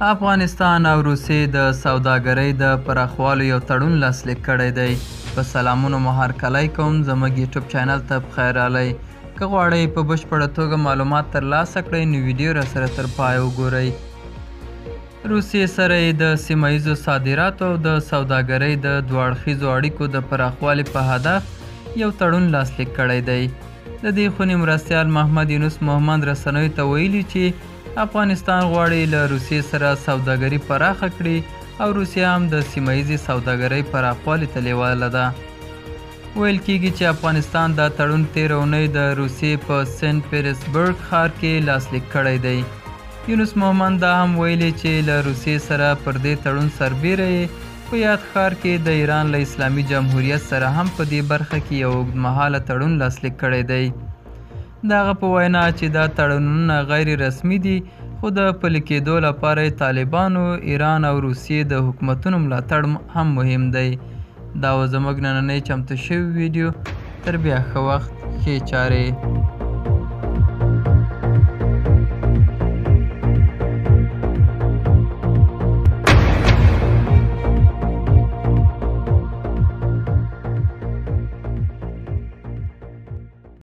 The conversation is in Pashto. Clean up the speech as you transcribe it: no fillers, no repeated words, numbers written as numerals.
افغانستان او روسیې د سوداګرۍ د پراخوالي یو تړون لاسلیک کړی دی. په سلامونو مو هرکلی کوم، زموږ یوټیوب چینل ته پخیر راغلی. که غواړئ په بشپړه توګه معلومات ترلاسه کړئ نو ویډیو راسره تر پایه وګورئ. روسیې سره یې د سیمه ییزو صادراتو او د سوداګرۍ د دوه اړخیزو اړیکو د پراخوالي په هدف یو تړون لاسلیک کړی دی. د دې خونې مرستیال محمد یونس محمد رسنیو ته ویلي چې افغانستان غواړي له روسیې سره سوداګري پراخه کړي او روسیه هم د سیمه ییزې سوداګرۍ پراخوالي ته لیواله ده. ویل کېږي چې افغانستان دا تړون تېره اونۍ د روسیې په سنټ پیټرزبورګ ښار کې لاسلیک کړی دی. یونس محمد دا هم ویلي چې له روسیې سره پر دې تړون سربیره یې په یاد ښار کې د ایران له اسلامي جمهوریت سره هم په دې برخه کې یو اوږدمهاله تړون لاسلیک کړی دی. د هغه په وینا چې دا تړونونه غیر رسمي دي خو د پلي کېدو لپاره یې طالبانو، ایران او روسیې د حکومتونو ملاتړ هم مهم دی. دا و زموږ نننۍ چمتو شوی ویډیو. تر بیا ښه وخت، ښې چارې.